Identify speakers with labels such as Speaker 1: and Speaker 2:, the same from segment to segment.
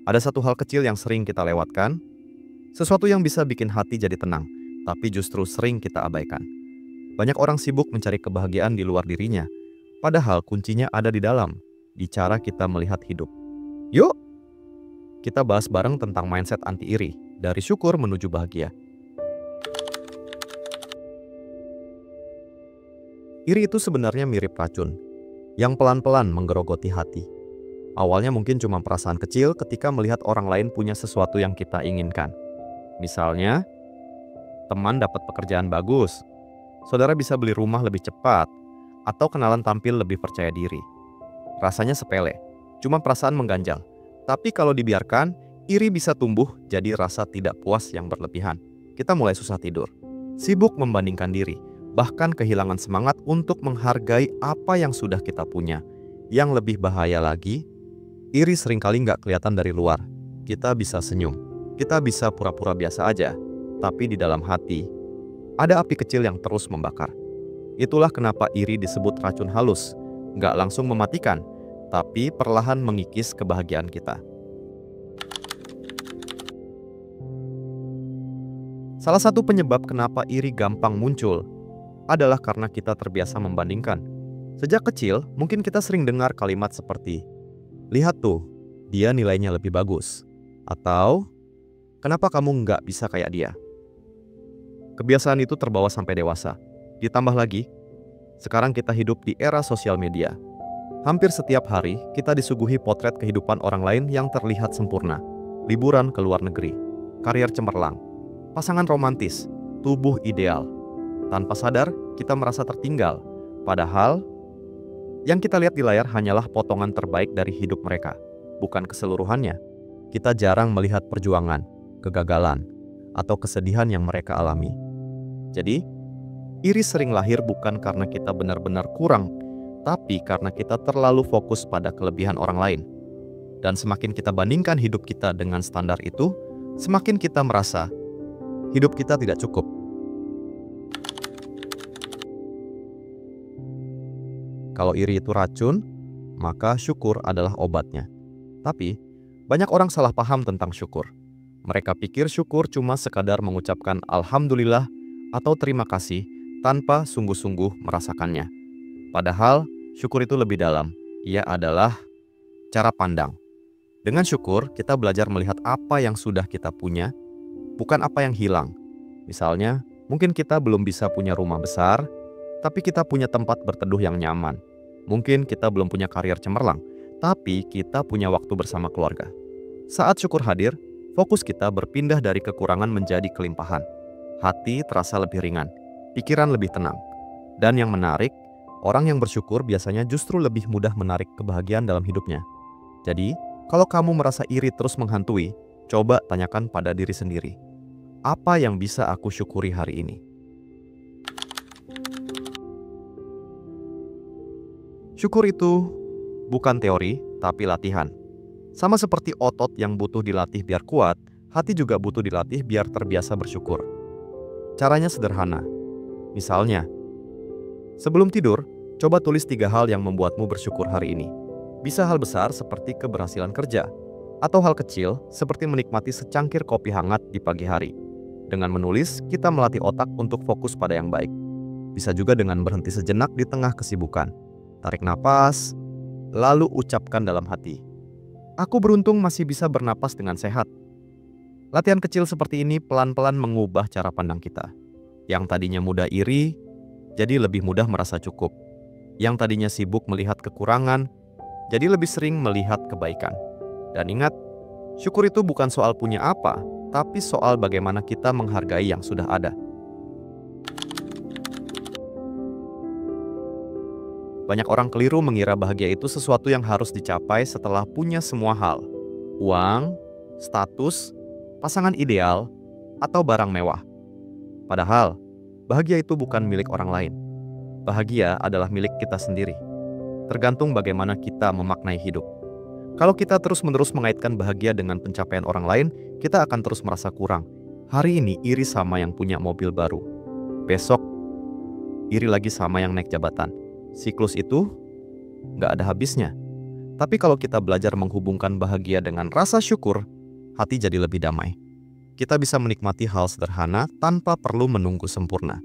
Speaker 1: Ada satu hal kecil yang sering kita lewatkan, sesuatu yang bisa bikin hati jadi tenang, tapi justru sering kita abaikan. Banyak orang sibuk mencari kebahagiaan di luar dirinya, padahal kuncinya ada di dalam, di cara kita melihat hidup. Yuk, kita bahas bareng tentang mindset anti iri, dari syukur menuju bahagia. Iri itu sebenarnya mirip racun, yang pelan-pelan menggerogoti hati. Awalnya mungkin cuma perasaan kecil ketika melihat orang lain punya sesuatu yang kita inginkan. Misalnya, teman dapat pekerjaan bagus, saudara bisa beli rumah lebih cepat, atau kenalan tampil lebih percaya diri. Rasanya sepele, cuma perasaan mengganjal. Tapi kalau dibiarkan, iri bisa tumbuh jadi rasa tidak puas yang berlebihan. Kita mulai susah tidur, sibuk membandingkan diri, bahkan kehilangan semangat untuk menghargai apa yang sudah kita punya. Yang lebih bahaya lagi, iri seringkali nggak kelihatan dari luar. Kita bisa senyum, kita bisa pura-pura biasa aja, tapi di dalam hati, ada api kecil yang terus membakar. Itulah kenapa iri disebut racun halus, nggak langsung mematikan, tapi perlahan mengikis kebahagiaan kita. Salah satu penyebab kenapa iri gampang muncul adalah karena kita terbiasa membandingkan. Sejak kecil, mungkin kita sering dengar kalimat seperti, "Lihat tuh, dia nilainya lebih bagus." Atau, "Kenapa kamu nggak bisa kayak dia?" Kebiasaan itu terbawa sampai dewasa. Ditambah lagi, sekarang kita hidup di era sosial media. Hampir setiap hari, kita disuguhi potret kehidupan orang lain yang terlihat sempurna. Liburan ke luar negeri, karier cemerlang, pasangan romantis, tubuh ideal. Tanpa sadar, kita merasa tertinggal. Padahal, yang kita lihat di layar hanyalah potongan terbaik dari hidup mereka, bukan keseluruhannya. Kita jarang melihat perjuangan, kegagalan, atau kesedihan yang mereka alami. Jadi, iri sering lahir bukan karena kita benar-benar kurang, tapi karena kita terlalu fokus pada kelebihan orang lain. Dan semakin kita bandingkan hidup kita dengan standar itu, semakin kita merasa hidup kita tidak cukup. Kalau iri itu racun, maka syukur adalah obatnya. Tapi, banyak orang salah paham tentang syukur. Mereka pikir syukur cuma sekadar mengucapkan alhamdulillah atau terima kasih tanpa sungguh-sungguh merasakannya. Padahal, syukur itu lebih dalam. Ia adalah cara pandang. Dengan syukur, kita belajar melihat apa yang sudah kita punya, bukan apa yang hilang. Misalnya, mungkin kita belum bisa punya rumah besar, tapi kita punya tempat berteduh yang nyaman. Mungkin kita belum punya karier cemerlang, tapi kita punya waktu bersama keluarga. Saat syukur hadir, fokus kita berpindah dari kekurangan menjadi kelimpahan. Hati terasa lebih ringan, pikiran lebih tenang. Dan yang menarik, orang yang bersyukur biasanya justru lebih mudah menarik kebahagiaan dalam hidupnya. Jadi, kalau kamu merasa iri terus menghantui, coba tanyakan pada diri sendiri. Apa yang bisa aku syukuri hari ini? Syukur itu bukan teori, tapi latihan. Sama seperti otot yang butuh dilatih biar kuat, hati juga butuh dilatih biar terbiasa bersyukur. Caranya sederhana. Misalnya, sebelum tidur, coba tulis 3 hal yang membuatmu bersyukur hari ini. Bisa hal besar seperti keberhasilan kerja, atau hal kecil seperti menikmati secangkir kopi hangat di pagi hari. Dengan menulis, kita melatih otak untuk fokus pada yang baik. Bisa juga dengan berhenti sejenak di tengah kesibukan. Tarik napas, lalu ucapkan dalam hati, "Aku beruntung masih bisa bernapas dengan sehat." Latihan kecil seperti ini pelan-pelan mengubah cara pandang kita. Yang tadinya mudah iri, jadi lebih mudah merasa cukup. Yang tadinya sibuk melihat kekurangan, jadi lebih sering melihat kebaikan. Dan ingat, syukur itu bukan soal punya apa, tapi soal bagaimana kita menghargai yang sudah ada. Banyak orang keliru mengira bahagia itu sesuatu yang harus dicapai setelah punya semua hal. Uang, status, pasangan ideal, atau barang mewah. Padahal, bahagia itu bukan milik orang lain. Bahagia adalah milik kita sendiri. Tergantung bagaimana kita memaknai hidup. Kalau kita terus-menerus mengaitkan bahagia dengan pencapaian orang lain, kita akan terus merasa kurang. Hari ini iri sama yang punya mobil baru. Besok, iri lagi sama yang naik jabatan. Siklus itu nggak ada habisnya. Tapi kalau kita belajar menghubungkan bahagia dengan rasa syukur, hati jadi lebih damai. Kita bisa menikmati hal sederhana tanpa perlu menunggu sempurna.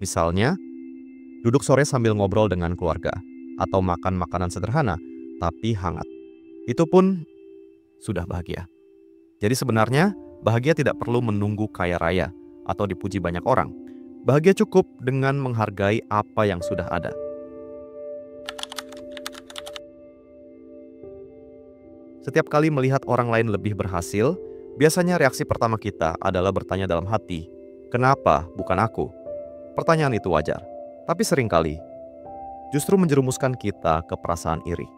Speaker 1: Misalnya, duduk sore sambil ngobrol dengan keluarga, atau makan makanan sederhana tapi hangat. Itu pun sudah bahagia. Jadi sebenarnya, bahagia tidak perlu menunggu kaya raya atau dipuji banyak orang. Bahagia cukup dengan menghargai apa yang sudah ada. Setiap kali melihat orang lain lebih berhasil, biasanya reaksi pertama kita adalah bertanya dalam hati, "Kenapa bukan aku?" Pertanyaan itu wajar, tapi seringkali justru menjerumuskan kita ke perasaan iri.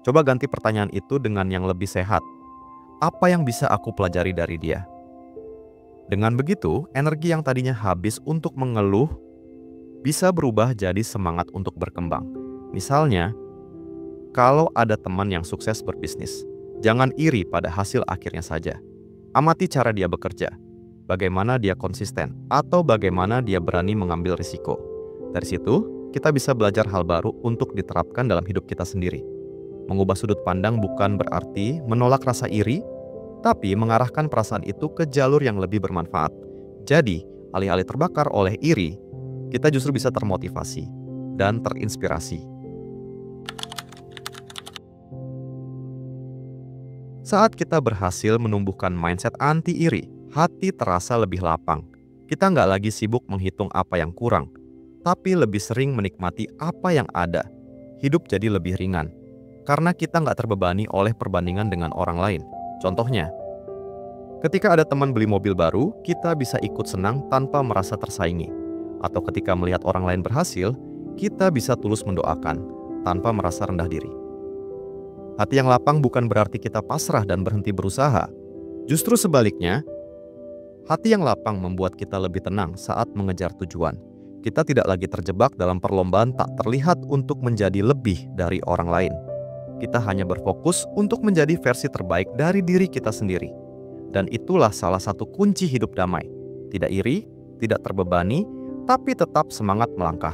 Speaker 1: Coba ganti pertanyaan itu dengan yang lebih sehat. Apa yang bisa aku pelajari dari dia? Dengan begitu, energi yang tadinya habis untuk mengeluh bisa berubah jadi semangat untuk berkembang. Misalnya, kalau ada teman yang sukses berbisnis, jangan iri pada hasil akhirnya saja. Amati cara dia bekerja, bagaimana dia konsisten, atau bagaimana dia berani mengambil risiko. Dari situ, kita bisa belajar hal baru untuk diterapkan dalam hidup kita sendiri. Mengubah sudut pandang bukan berarti menolak rasa iri, tapi mengarahkan perasaan itu ke jalur yang lebih bermanfaat. Jadi, alih-alih terbakar oleh iri, kita justru bisa termotivasi dan terinspirasi. Saat kita berhasil menumbuhkan mindset anti-iri, hati terasa lebih lapang. Kita nggak lagi sibuk menghitung apa yang kurang, tapi lebih sering menikmati apa yang ada. Hidup jadi lebih ringan, karena kita nggak terbebani oleh perbandingan dengan orang lain. Contohnya, ketika ada teman beli mobil baru, kita bisa ikut senang tanpa merasa tersaingi. Atau ketika melihat orang lain berhasil, kita bisa tulus mendoakan tanpa merasa rendah diri. Hati yang lapang bukan berarti kita pasrah dan berhenti berusaha. Justru sebaliknya, hati yang lapang membuat kita lebih tenang saat mengejar tujuan. Kita tidak lagi terjebak dalam perlombaan tak terlihat untuk menjadi lebih dari orang lain. Kita hanya berfokus untuk menjadi versi terbaik dari diri kita sendiri. Dan itulah salah satu kunci hidup damai. Tidak iri, tidak terbebani, tapi tetap semangat melangkah.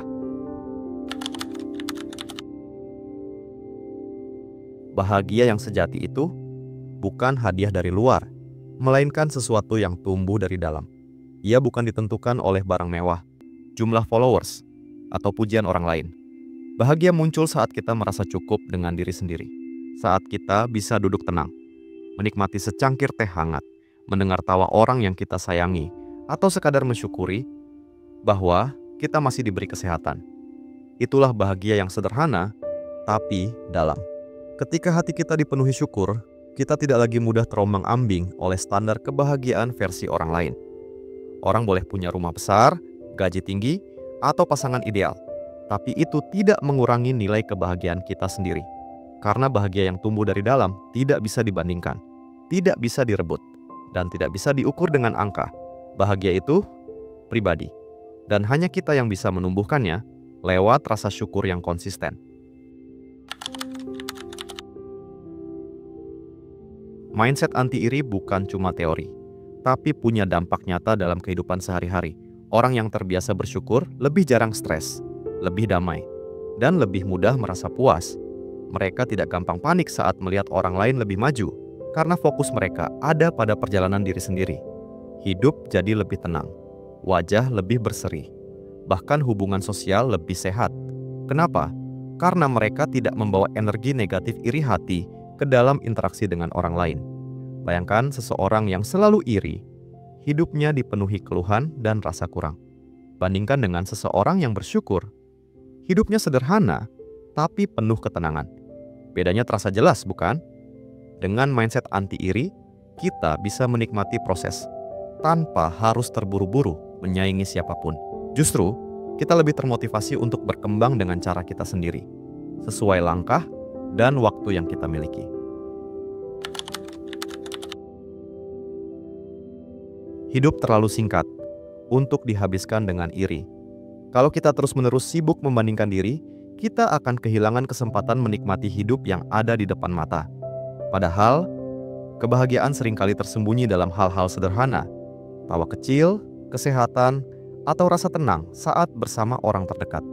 Speaker 1: Bahagia yang sejati itu bukan hadiah dari luar, melainkan sesuatu yang tumbuh dari dalam. Ia bukan ditentukan oleh barang mewah, jumlah followers, atau pujian orang lain. Bahagia muncul saat kita merasa cukup dengan diri sendiri. Saat kita bisa duduk tenang, menikmati secangkir teh hangat, mendengar tawa orang yang kita sayangi, atau sekadar mensyukuri bahwa kita masih diberi kesehatan. Itulah bahagia yang sederhana, tapi dalam. Ketika hati kita dipenuhi syukur, kita tidak lagi mudah terombang-ambing oleh standar kebahagiaan versi orang lain. Orang boleh punya rumah besar, gaji tinggi, atau pasangan ideal, tapi itu tidak mengurangi nilai kebahagiaan kita sendiri. Karena bahagia yang tumbuh dari dalam tidak bisa dibandingkan, tidak bisa direbut, dan tidak bisa diukur dengan angka. Bahagia itu pribadi, dan hanya kita yang bisa menumbuhkannya lewat rasa syukur yang konsisten. Mindset anti-iri bukan cuma teori, tapi punya dampak nyata dalam kehidupan sehari-hari. Orang yang terbiasa bersyukur lebih jarang stres, lebih damai, dan lebih mudah merasa puas. Mereka tidak gampang panik saat melihat orang lain lebih maju, karena fokus mereka ada pada perjalanan diri sendiri. Hidup jadi lebih tenang, wajah lebih berseri, bahkan hubungan sosial lebih sehat. Kenapa? Karena mereka tidak membawa energi negatif iri hati ke dalam interaksi dengan orang lain. Bayangkan seseorang yang selalu iri, hidupnya dipenuhi keluhan dan rasa kurang. Bandingkan dengan seseorang yang bersyukur, hidupnya sederhana tapi penuh ketenangan. Bedanya terasa jelas, bukan? Dengan mindset anti-iri, kita bisa menikmati proses tanpa harus terburu-buru menyaingi siapapun. Justru, kita lebih termotivasi untuk berkembang dengan cara kita sendiri, sesuai langkah dan waktu yang kita miliki. Hidup terlalu singkat untuk dihabiskan dengan iri. Kalau kita terus-menerus sibuk membandingkan diri, kita akan kehilangan kesempatan menikmati hidup yang ada di depan mata. Padahal, kebahagiaan seringkali tersembunyi dalam hal-hal sederhana, tawa kecil, kesehatan, atau rasa tenang saat bersama orang terdekat.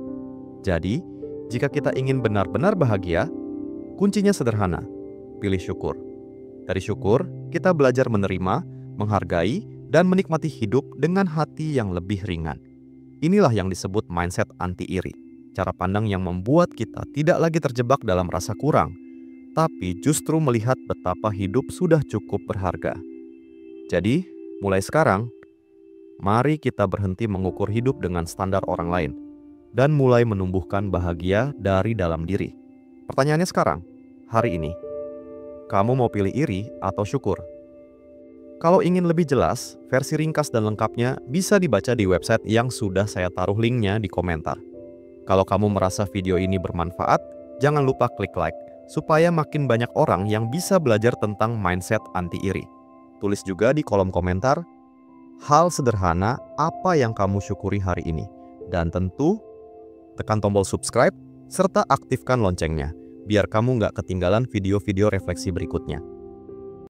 Speaker 1: Jadi, jika kita ingin benar-benar bahagia, Kuncinya sederhana, pilih syukur. Dari syukur, kita belajar menerima, menghargai, dan menikmati hidup dengan hati yang lebih ringan. Inilah yang disebut mindset anti iri. Cara pandang yang membuat kita tidak lagi terjebak dalam rasa kurang, tapi justru melihat betapa hidup sudah cukup berharga. Jadi, mulai sekarang, mari kita berhenti mengukur hidup dengan standar orang lain dan mulai menumbuhkan bahagia dari dalam diri. Pertanyaannya sekarang, hari ini, kamu mau pilih iri atau syukur? Kalau ingin lebih jelas, versi ringkas dan lengkapnya bisa dibaca di website yang sudah saya taruh linknya di komentar. Kalau kamu merasa video ini bermanfaat, jangan lupa klik like, supaya makin banyak orang yang bisa belajar tentang mindset anti iri. Tulis juga di kolom komentar, hal sederhana apa yang kamu syukuri hari ini. Dan tentu, tekan tombol subscribe, serta aktifkan loncengnya, biar kamu nggak ketinggalan video-video refleksi berikutnya.